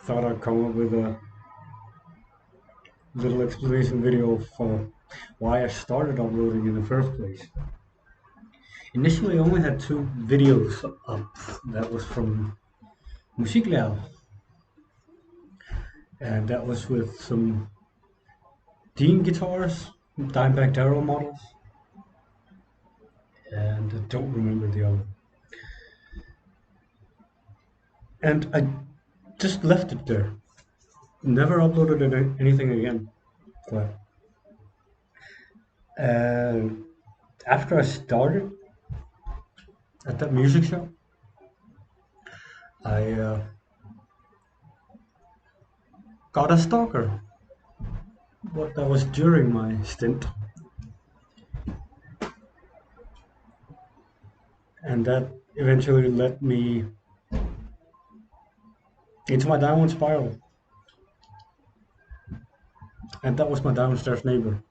thought I'd come up with a little explanation video of why I started uploading in the first place. Initially, I only had two videos up. That was from Musiklærer, and that was with some Dean guitars, Dimebag Darrell models, and I don't remember the other. And I just left it there. Never uploaded anything again. But after I started at that music shop, I got a stalker. But that was during my stint, and that eventually led me into my downward spiral. And that was my downstairs neighbor.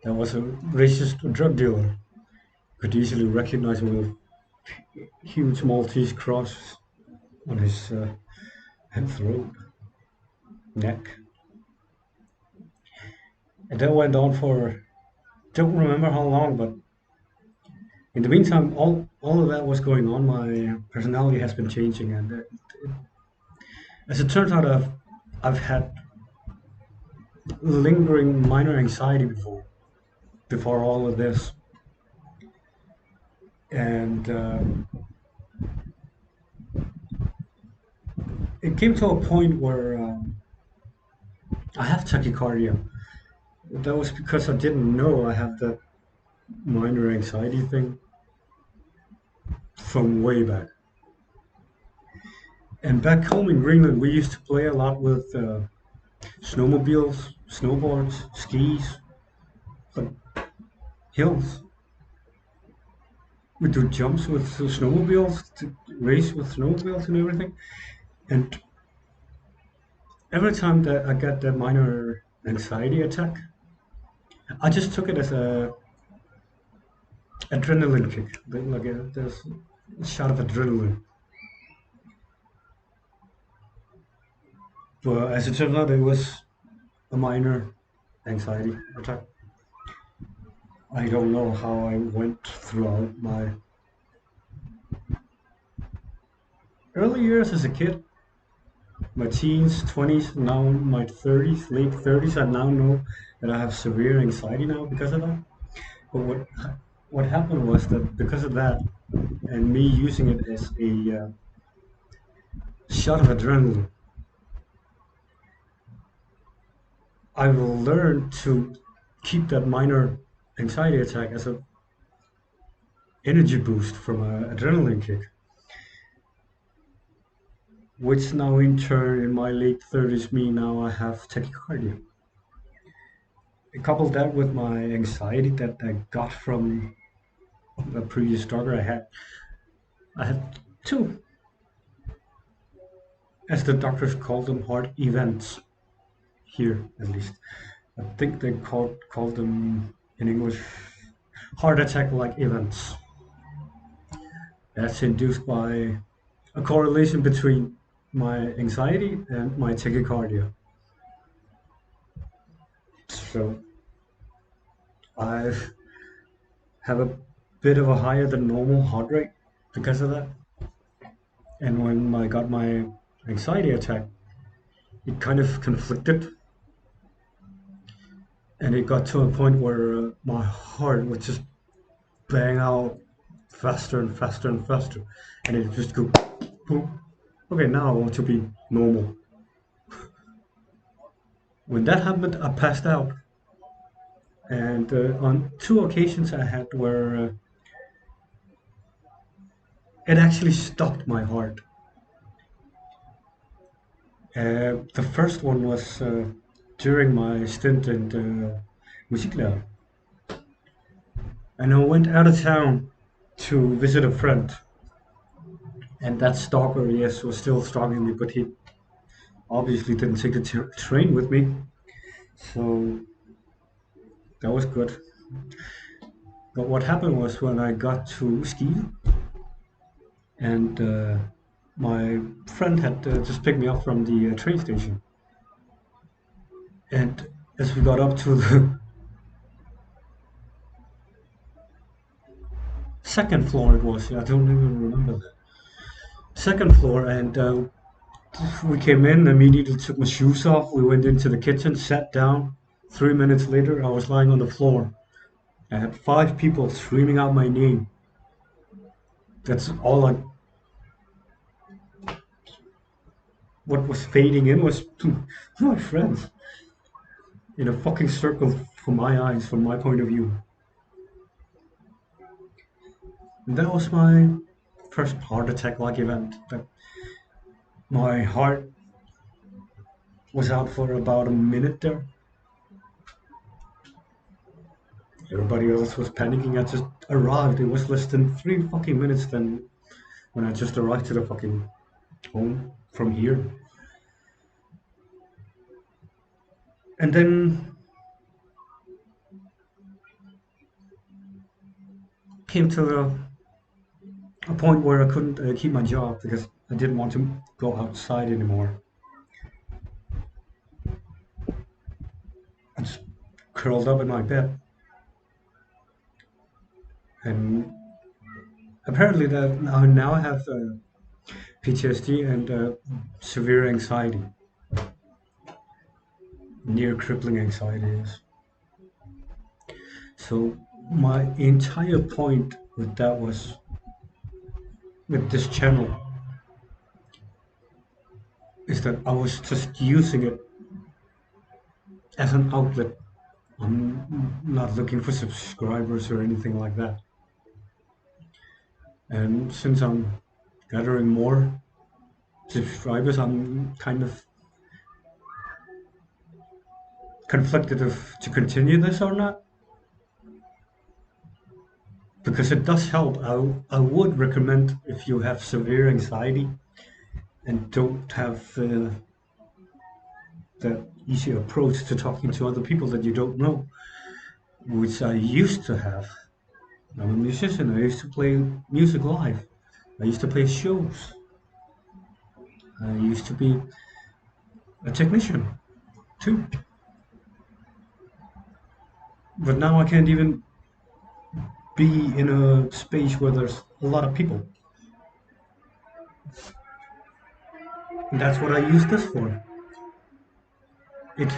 That was a racist drug dealer. Could easily recognize him with huge Maltese cross on his throat, neck. And that went on for, don't remember how long, but in the meantime, all of that was going on. My personality has been changing, and as it turns out, I've had lingering minor anxiety before all of this, and it came to a point where I have tachycardia. That was because I didn't know I have that minor anxiety thing from way back. And back home in Greenland, we used to play a lot with snowmobiles, snowboards, skis, but hills. We do jumps with snowmobiles, to race with snowmobiles and everything. And every time that I got that minor anxiety attack, I just took it as a adrenaline kick, like there's a shot of adrenaline. But as it turns out, it was a minor anxiety attack. I don't know how I went throughout my early years as a kid, my teens, 20s, now my 30s, late 30s. I now know that I have severe anxiety now because of that. But what happened was that because of that, and me using it as a shot of adrenaline, I will learn to keep that minor anxiety attack as a energy boost from an adrenaline kick, which now in turn in my late 30s me now I have tachycardia. I coupled that with my anxiety that I got from a previous stalker I had two, as the doctors call them, heart events here at least. I think they called them in English heart attack like events. That's induced by a correlation between my anxiety and my tachycardia. So I have a bit of a higher than normal heart rate because of that. And when I got my anxiety attack, it kind of conflicted, and it got to a point where my heart would just bang out faster and faster and faster, and it just go boom. Okay, now I want to be normal. When that happened, I passed out, and on two occasions I had where it actually stopped my heart. The first one was during my stint in the Musiklærer, and I went out of town to visit a friend. And that stalker, yes, was still stalking me, but he obviously didn't take the train with me, so that was good. But what happened was when I got to ski, and my friend had just picked me up from the train station, and as we got up to the second floor, it was, I don't even remember that. Second floor, and we came in, immediately took my shoes off. We went into the kitchen, sat down. 3 minutes later, I was lying on the floor. I had 5 people screaming out my name. That's all I. What was fading in was my friends in a fucking circle from my eyes, from my point of view. And that was my first heart attack-like event. That my heart was out for about a minute there. Everybody else was panicking. I just arrived. It was less than 3 fucking minutes then when I just arrived to the fucking home from here. And then came to a point where I couldn't keep my job because I didn't want to go outside anymore. I just curled up in my bed, and apparently that now I have PTSD and severe anxiety, near crippling anxiety. So my entire point with that was with this channel is that I was just using it as an outlet. I'm not looking for subscribers or anything like that. And since I'm gathering more subscribers, I'm kind of conflicted if to continue this or not. Because it does help. I would recommend if you have severe anxiety and don't have that easy approach to talking to other people that you don't know, which I used to have. I'm a musician. I used to play music live. I used to play shows. I used to be a technician too. But now I can't even be in a space where there's a lot of people. And that's what I use this for. It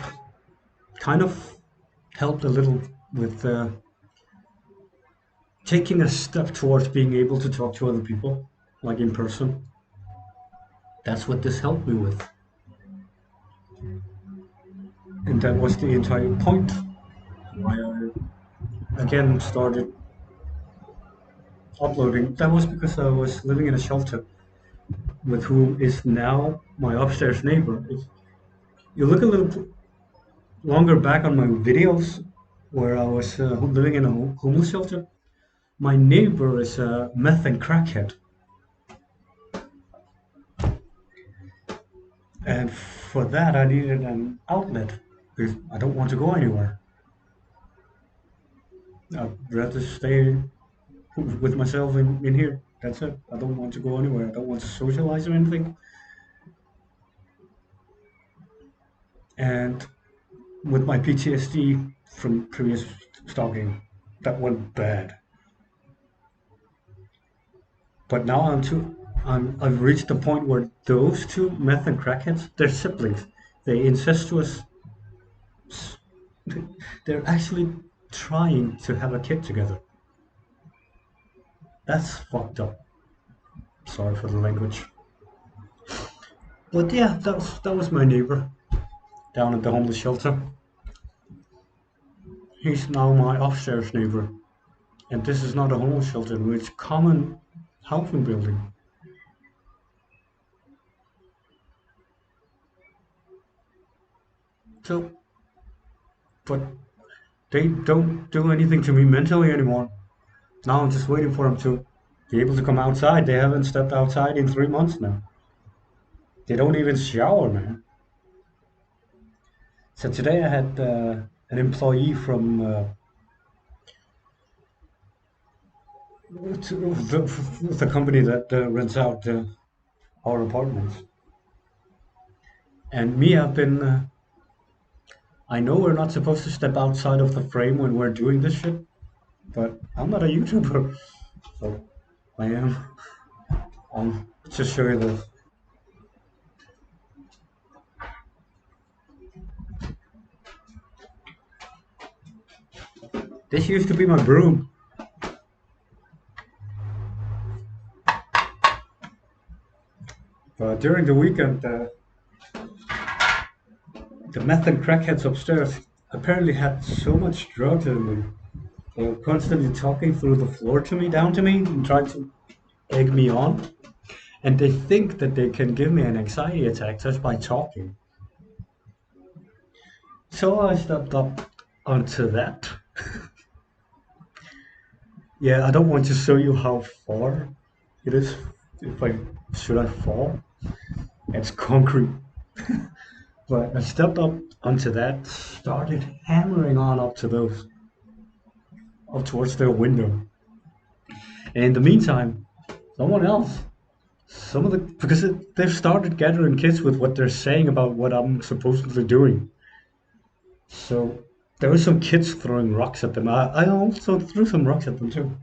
kind of helped a little with taking a step towards being able to talk to other people, like in person. That's what this helped me with. And that was the entire point why I again started uploading. That was because I was living in a shelter with whom is now my upstairs neighbor. If you look a little longer back on my videos where I was living in a homeless shelter, my neighbor is a meth and crackhead. And for that, I needed an outlet because I don't want to go anywhere. I'd rather stay with myself in here. That's it. I don't want to go anywhere. I don't want to socialize or anything. And with my PTSD from previous stalking, that went bad. But now I've reached the point where those two meth and crackheads, they're siblings. They incestuous. They're actually trying to have a kid together. That's fucked up. Sorry for the language. But yeah, that was my neighbor down at the homeless shelter. He's now my upstairs neighbor. And this is not a homeless shelter, it's a common housing building. So, but they don't do anything to me mentally anymore. Now I'm just waiting for them to be able to come outside. They haven't stepped outside in 3 months now. They don't even shower, man. So today I had an employee from the company that rents out our apartments. And me, I've been. I know we're not supposed to step outside of the frame when we're doing this shit, but I'm not a YouTuber, so I am. Just show you this. This used to be my broom, but during the weekend, the meth and crackheads upstairs apparently had so much drugs in them. They were constantly talking through the floor to me, down to me, and trying to egg me on. And they think that they can give me an anxiety attack just by talking. So I stepped up onto that. Yeah, I don't want to show you how far it is if I should I fall. It's concrete. But I stepped up onto that, started hammering on up to those, up towards their window. And in the meantime, someone else, some of the, because they've started gathering kids with what they're saying about what I'm supposedly doing. So there were some kids throwing rocks at them. I also threw some rocks at them too.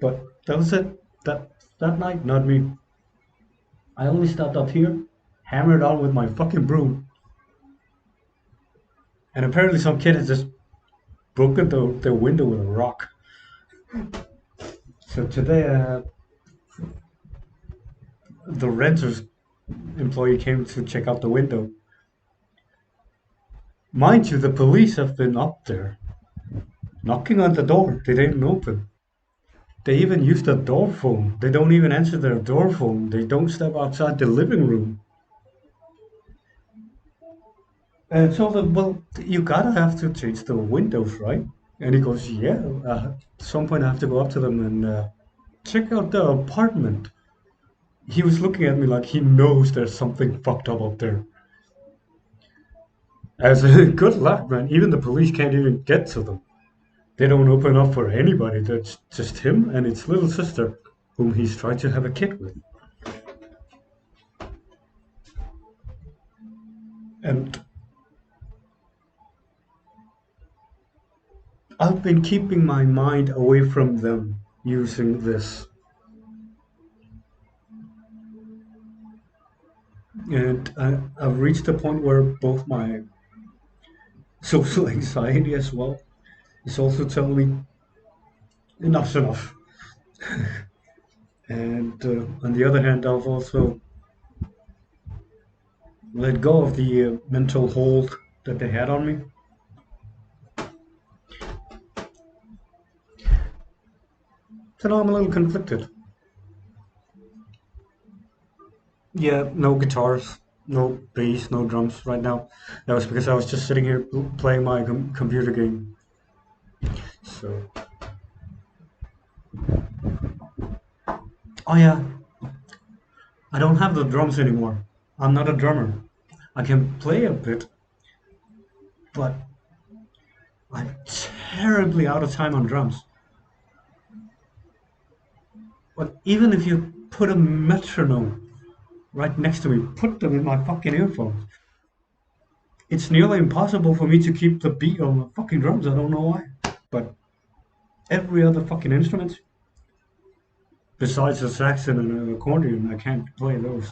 But that was it. That night, not me. I only stepped up here, hammered on with my fucking broom, and apparently some kid had just broken their window with a rock. So today, the renter's employee came to check out the window. Mind you, the police have been up there, knocking on the door. They didn't open. They even use the door phone. They don't even answer their door phone. They don't step outside the living room. And I told him, well, you gotta have to change the windows, right? And he goes, yeah. At some point, I have to go up to them and check out the apartment. He was looking at me like he knows there's something fucked up there. As good luck, man. Even the police can't even get to them. They don't open up for anybody. That's just him and his little sister, whom he's trying to have a kid with. And I've been keeping my mind away from them using this. And I've reached a point where both my social anxiety as well is also telling me enough's enough. And on the other hand, I've also let go of the mental hold that they had on me. So now I'm a little conflicted. Yeah, no guitars, no bass, no drums right now. That was because I was just sitting here playing my computer game. So, oh yeah, I don't have the drums anymore. I'm not a drummer. I can play a bit, but I'm terribly out of time on drums. But even if you put a metronome right next to me, put them in my fucking earphones, it's nearly impossible for me to keep the beat on the fucking drums. I don't know why. But every other fucking instrument, besides the saxon and an accordion, I can't play those.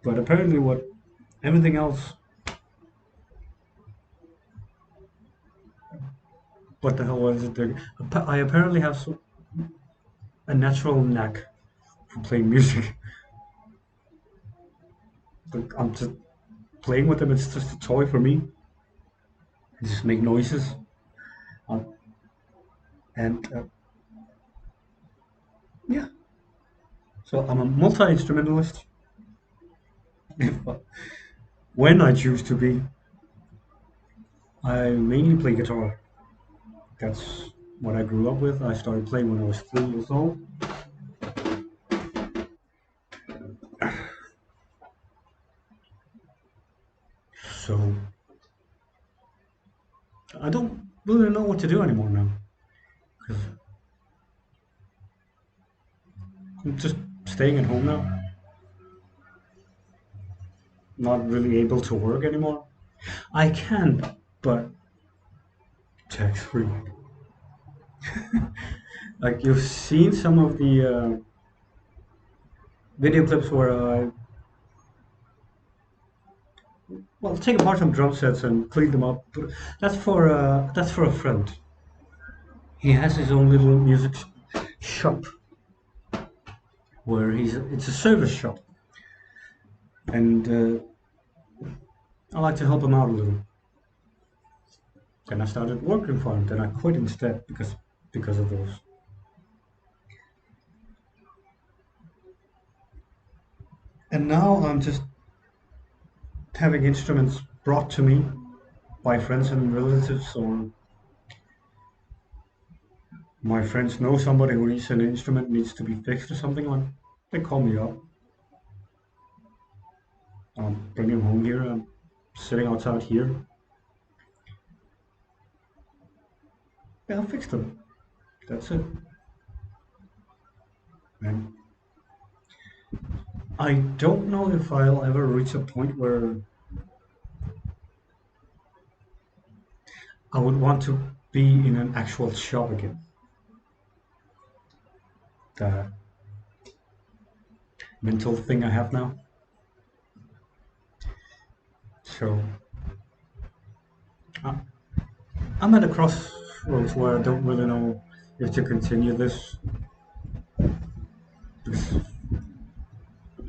But apparently, what everything else, what the hell was it? I apparently have a natural knack for playing music. But I'm just playing with them. It's just a toy for me. I just make noises. Um, and yeah, so I'm a multi instrumentalist. When I choose to be, I mainly play guitar. That's what I grew up with. I started playing when I was 3 years old. So I don't really know what to do anymore now. 'Cause I'm just staying at home now. not really able to work anymore. I can, but tax free. Like you've seen some of the video clips where I well take apart some drum sets and clean them up. That's for a friend. He has his own little music shop where it's a service shop, and I like to help him out a little. Then I started working for him. Then I quit instead because of those. And now I'm just having instruments brought to me by friends and relatives, or my friends know somebody who needs an instrument needs to be fixed or something like. They call me up. Bring him home here. I'm sitting outside here. Yeah, I'll fix them. That's it. And I don't know if I'll ever reach a point where I would want to be in an actual shop again. The mental thing I have now. So I- I'm at a crossroads where I don't really know if to continue this.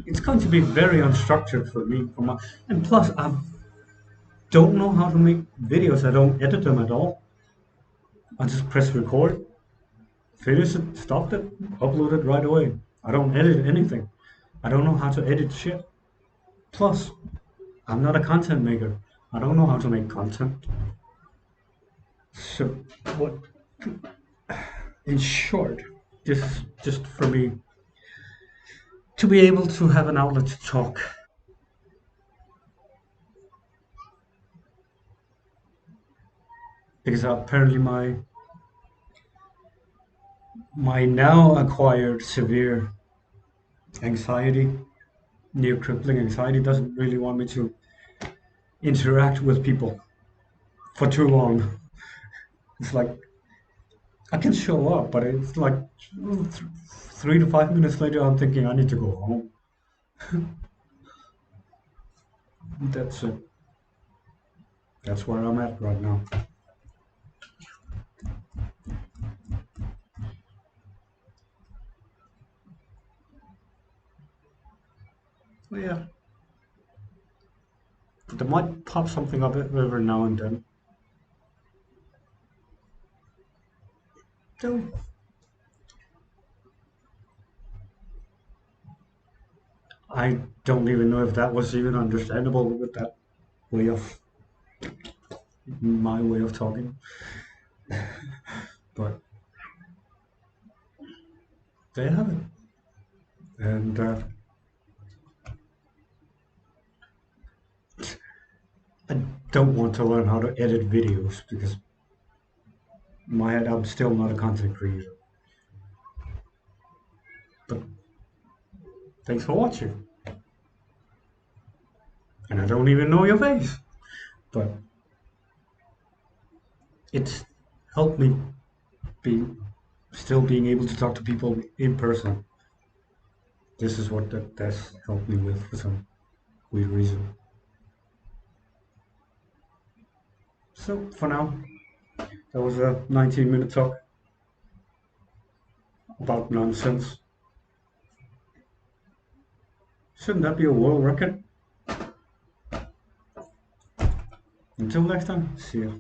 It's going to be very unstructured for me. And plus, I don't know how to make videos. I don't edit them at all. I just press record, finish it, stop it, upload it right away. I don't edit anything. I don't know how to edit shit. Plus, I'm not a content maker. I don't know how to make content. So, what? In short, this is just for me to be able to have an outlet to talk. Because apparently my now acquired severe anxiety, near crippling anxiety, doesn't really want me to interact with people for too long. It's like I can show up, but it's like 3 to 5 minutes later, I'm thinking I need to go home. That's it. That's where I'm at right now. Well, yeah, but there might pop something up every now and then. So I don't even know if that was even understandable with that way of my way of talking, but they have it. And I don't want to learn how to edit videos because in my head I'm still not a content creator. But thanks for watching. And I don't even know your face, but it's helped me be still being able to talk to people in person. This is what that's helped me with for some weird reason. So for now, that was a 19-minute talk about nonsense. Shouldn't that be a world record? Until next time, see ya.